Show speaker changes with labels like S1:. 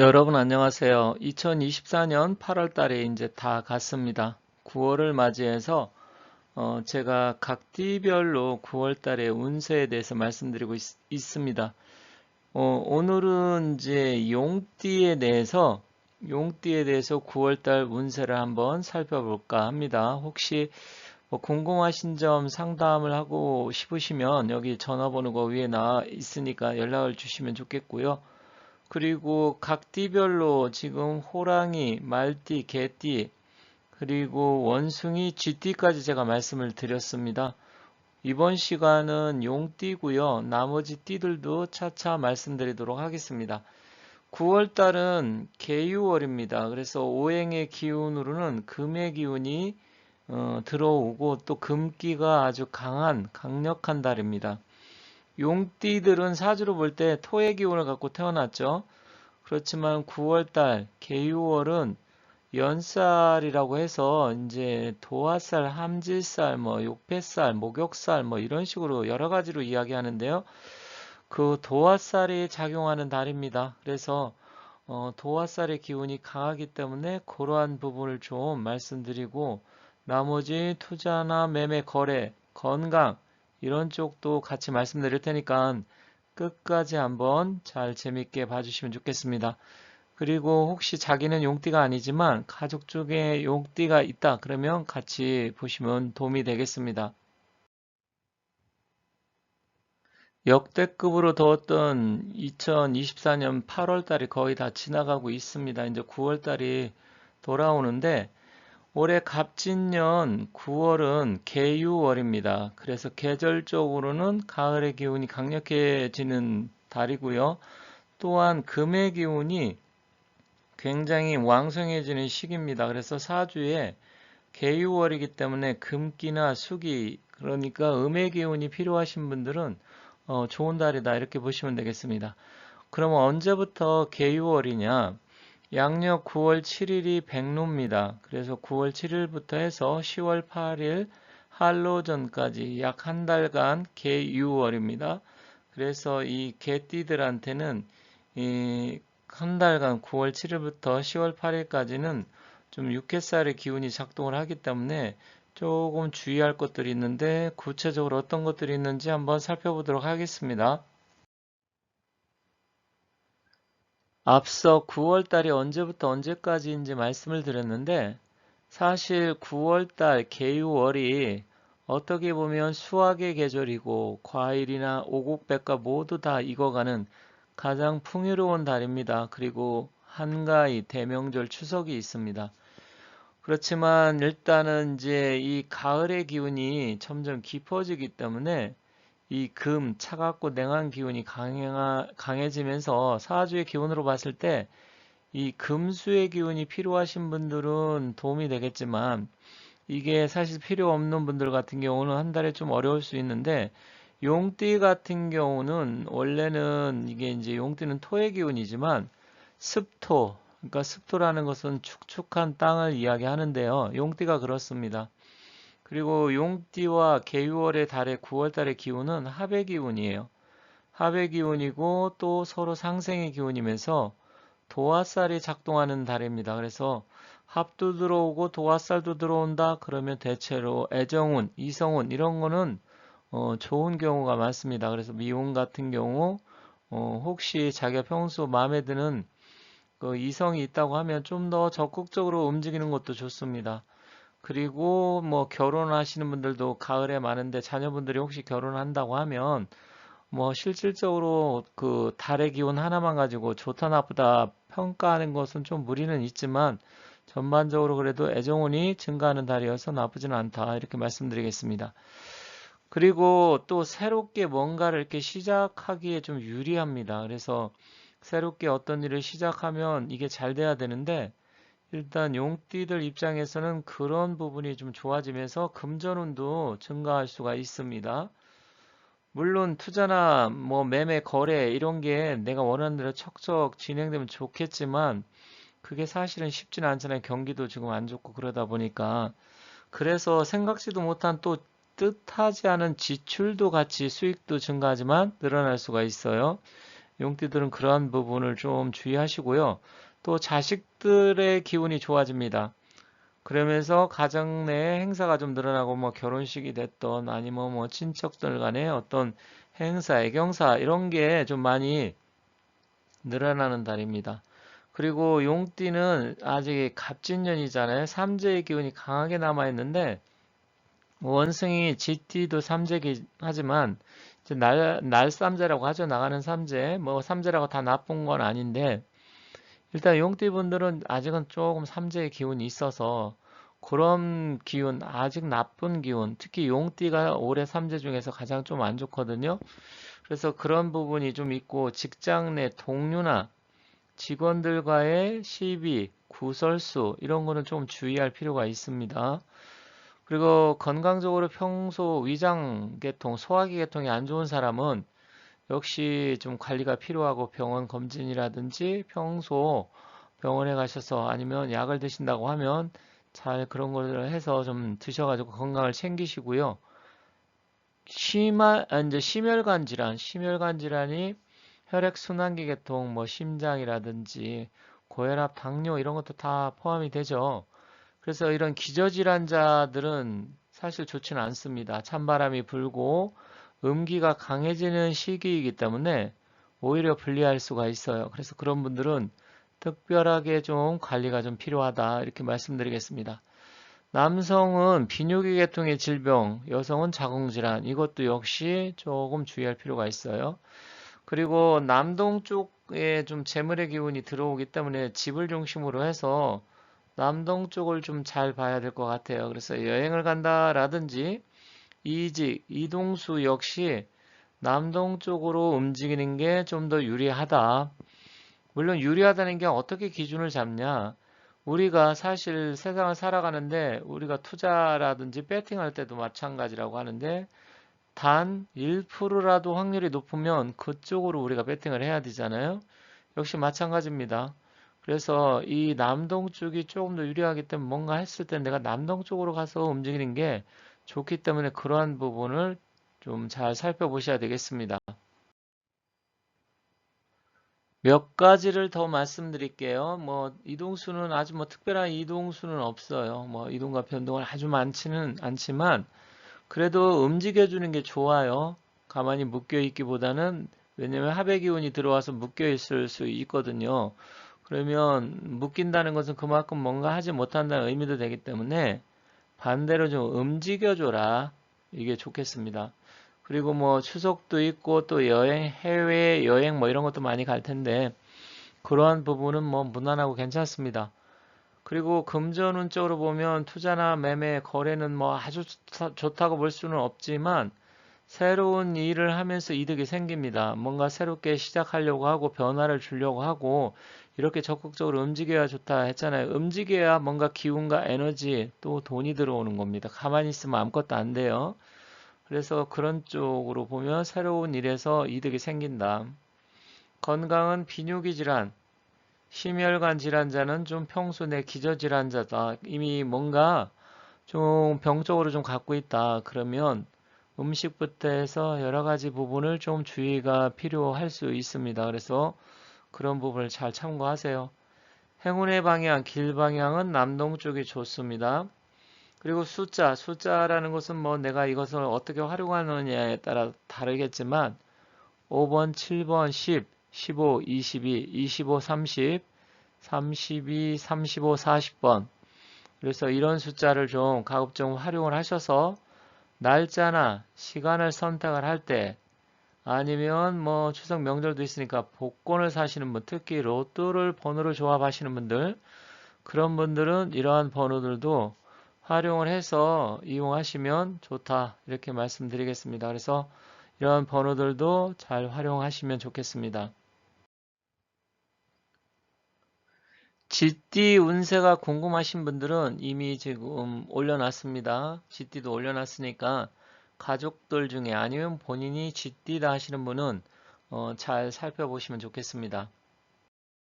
S1: 여러분 안녕하세요. 2024년 8월 달에 이제 다 갔습니다. 9월을 맞이해서 제가 각 띠별로 9월 달의 운세에 대해서 말씀드리고 있습니다. 오늘은 이제 용띠에 대해서 9월 달 운세를 한번 살펴볼까 합니다. 혹시 뭐 궁금하신 점 상담을 하고 싶으시면 여기 전화번호가 위에 나와 있으니까 연락을 주시면 좋겠고요. 그리고 각 띠별로 지금 호랑이, 말띠, 개띠, 그리고 원숭이, 쥐띠까지 제가 말씀을 드렸습니다. 이번 시간은 용띠고요. 나머지 띠들도 차차 말씀드리도록 하겠습니다. 9월 달은 개유월입니다. 그래서 오행의 기운으로는 금의 기운이 들어오고 또 금기가 아주 강력한 달입니다. 용띠들은 사주로 볼 때 토의 기운을 갖고 태어났죠. 그렇지만 9월달 개유월은 연살이라고 해서 이제 도화살, 함질살, 뭐 욕패살, 목욕살 뭐 이런 식으로 여러 가지로 이야기하는데요. 그 도화살이 작용하는 달입니다. 그래서 도화살의 기운이 강하기 때문에 그러한 부분을 좀 말씀드리고 나머지 투자나 매매, 거래, 건강 이런 쪽도 같이 말씀드릴 테니까 끝까지 한번 잘 재밌게 봐주시면 좋겠습니다. 그리고 혹시 자기는 용띠가 아니지만 가족 중에 용띠가 있다 그러면 같이 보시면 도움이 되겠습니다. 역대급으로 더웠던 2024년 8월 달이 거의 다 지나가고 있습니다. 이제 9월 달이 돌아오는데 올해 갑진년 9월은 개유월입니다. 그래서 계절적으로는 가을의 기운이 강력해지는 달이고요. 또한 금의 기운이 굉장히 왕성해지는 시기입니다. 그래서 사주에 개유월이기 때문에 금기나 수기, 그러니까 음의 기운이 필요하신 분들은 좋은 달이다 이렇게 보시면 되겠습니다. 그러면 언제부터 개유월이냐? 양력 9월 7일이 백로입니다. 그래서 9월 7일부터 해서 10월 8일 한로전까지 약 한 달간 개유월입니다. 그래서 이 개띠들한테는 이 한 달간 9월 7일부터 10월 8일까지는 좀 육해살의 기운이 작동을 하기 때문에 조금 주의할 것들이 있는데 구체적으로 어떤 것들이 있는지 한번 살펴보도록 하겠습니다. 앞서 9월달이 언제부터 언제까지인지 말씀을 드렸는데 사실 9월달 개유월이 어떻게 보면 수확의 계절이고 과일이나 오곡백과 모두 다 익어가는 가장 풍요로운 달입니다. 그리고 한가위, 대명절, 추석이 있습니다. 그렇지만 일단은 이제 이 가을의 기운이 점점 깊어지기 때문에 이 차갑고 냉한 기운이 강해지면서 사주의 기운으로 봤을 때 이 금수의 기운이 필요하신 분들은 도움이 되겠지만 이게 사실 필요 없는 분들 같은 경우는 한 달에 좀 어려울 수 있는데 용띠 같은 경우는 원래는 이게 이제 용띠는 토의 기운이지만 습토, 그러니까 습토라는 것은 축축한 땅을 이야기하는데요. 용띠가 그렇습니다. 그리고 용띠와 개유월의 달의 9월 달의 기운은 합의 기운이에요. 합의 기운이고 또 서로 상생의 기운이면서 도화살이 작동하는 달입니다. 그래서 합도 들어오고 도화살도 들어온다. 그러면 대체로 애정운, 이성운 이런 거는 좋은 경우가 많습니다. 그래서 미운 같은 경우 혹시 자기가 평소 마음에 드는 그 이성이 있다고 하면 좀 더 적극적으로 움직이는 것도 좋습니다. 그리고 뭐 결혼하시는 분들도 가을에 많은데 자녀분들이 혹시 결혼한다고 하면 뭐 실질적으로 그 달의 기운 하나만 가지고 좋다 나쁘다 평가하는 것은 좀 무리는 있지만 전반적으로 그래도 애정운이 증가하는 달이어서 나쁘지는 않다 이렇게 말씀드리겠습니다. 그리고 또 새롭게 뭔가를 이렇게 시작하기에 좀 유리합니다. 그래서 새롭게 어떤 일을 시작하면 이게 잘 돼야 되는데 일단 용띠들 입장에서는 그런 부분이 좀 좋아지면서 금전운도 증가할 수가 있습니다. 물론 투자나 뭐 매매 거래 이런 게 내가 원하는 대로 척척 진행되면 좋겠지만 그게 사실은 쉽지는 않잖아요. 경기도 지금 안 좋고 그러다 보니까. 그래서 생각지도 못한 또 뜻하지 않은 지출도 같이 수익도 증가하지만 늘어날 수가 있어요. 용띠들은 그러한 부분을 좀 주의하시고요. 또 자식들의 기운이 좋아집니다. 그러면서 가정 내 행사가 좀 늘어나고 뭐 결혼식이 됐던 아니면 뭐 친척들 간의 어떤 행사, 애경사 이런 게 좀 많이 늘어나는 달입니다. 그리고 용띠는 아직 갑진년이잖아요. 삼재의 기운이 강하게 남아있는데 원승이 GT도 삼재긴 하지만 이제 날삼재라고 하죠. 나가는 삼재. 뭐 삼재라고 다 나쁜 건 아닌데 일단 용띠 분들은 아직은 조금 삼재의 기운이 있어서 그런 기운, 아직 나쁜 기운, 특히 용띠가 올해 삼재 중에서 가장 좀 안 좋거든요. 그래서 그런 부분이 좀 있고 직장 내 동료나 직원들과의 시비, 구설수 이런 거는 좀 주의할 필요가 있습니다. 그리고 건강적으로 평소 위장계통, 소화기계통이 안 좋은 사람은 역시 좀 관리가 필요하고 병원 검진이라든지 평소 병원에 가셔서 아니면 약을 드신다고 하면 잘 그런 걸 해서 좀 드셔가지고 건강을 챙기시고요. 이제 심혈관 질환이 혈액순환기 계통, 뭐 심장이라든지 고혈압, 당뇨 이런 것도 다 포함이 되죠. 그래서 이런 기저질환자들은 사실 좋지는 않습니다. 찬바람이 불고 음기가 강해지는 시기이기 때문에 오히려 불리할 수가 있어요. 그래서 그런 분들은 특별하게 좀 관리가 좀 필요하다 이렇게 말씀드리겠습니다. 남성은 비뇨기 계통의 질병, 여성은 자궁질환 이것도 역시 조금 주의할 필요가 있어요. 그리고 남동 쪽에 좀 재물의 기운이 들어오기 때문에 집을 중심으로 해서 남동 쪽을 좀 잘 봐야 될 것 같아요. 그래서 여행을 간다라든지 이직, 이동수 역시 남동 쪽으로 움직이는 게 좀 더 유리하다. 물론 유리하다는 게 어떻게 기준을 잡냐? 우리가 사실 세상을 살아가는데 우리가 투자라든지 배팅할 때도 마찬가지라고 하는데 단 1%라도 확률이 높으면 그쪽으로 우리가 배팅을 해야 되잖아요. 역시 마찬가지입니다. 그래서 이 남동 쪽이 조금 더 유리하기 때문에 뭔가 했을 때 내가 남동 쪽으로 가서 움직이는 게 좋기 때문에 그러한 부분을 좀 잘 살펴보셔야 되겠습니다. 몇 가지를 더 말씀드릴게요. 뭐 이동수는 아주 뭐 특별한 이동수는 없어요. 뭐 이동과 변동은 아주 많지는 않지만 그래도 움직여주는 게 좋아요. 가만히 묶여 있기보다는 왜냐면 합의 기운이 들어와서 묶여 있을 수 있거든요. 그러면 묶인다는 것은 그만큼 뭔가 하지 못한다는 의미도 되기 때문에 반대로 좀 움직여줘라. 이게 좋겠습니다. 그리고 뭐 추석도 있고 또 여행, 해외 여행 뭐 이런 것도 많이 갈 텐데 그러한 부분은 뭐 무난하고 괜찮습니다. 그리고 금전운적으로 보면 투자나 매매, 거래는 뭐 아주 좋다고 볼 수는 없지만 새로운 일을 하면서 이득이 생깁니다. 뭔가 새롭게 시작하려고 하고 변화를 주려고 하고 이렇게 적극적으로 움직여야 좋다 했잖아요. 움직여야 뭔가 기운과 에너지 또 돈이 들어오는 겁니다. 가만히 있으면 아무것도 안 돼요. 그래서 그런 쪽으로 보면 새로운 일에서 이득이 생긴다. 건강은 비뇨기 질환, 심혈관 질환자는 좀 평소 내 기저질환자다. 이미 뭔가 좀 병적으로 좀 갖고 있다. 그러면 음식부터 해서 여러 가지 부분을 좀 주의가 필요할 수 있습니다. 그래서 그런 부분을 잘 참고하세요. 행운의 방향, 길 방향은 남동 쪽이 좋습니다. 그리고 숫자라는 것은 뭐 내가 이것을 어떻게 활용하느냐에 따라 다르겠지만 5번, 7번, 10, 15, 22, 25, 30, 32, 35, 40번. 그래서 이런 숫자를 좀 가급적 활용을 하셔서 날짜나 시간을 선택을 할 때 아니면 뭐 추석 명절도 있으니까 복권을 사시는 분, 특히 로또를 번호를 조합하시는 분들, 그런 분들은 이러한 번호들도 활용을 해서 이용하시면 좋다. 이렇게 말씀드리겠습니다. 그래서 이러한 번호들도 잘 활용하시면 좋겠습니다. GT 운세가 궁금하신 분들은 이미 지금 올려놨습니다. GT도 올려놨으니까 가족들 중에 아니면 본인이 GT다 하시는 분은 잘 살펴보시면 좋겠습니다.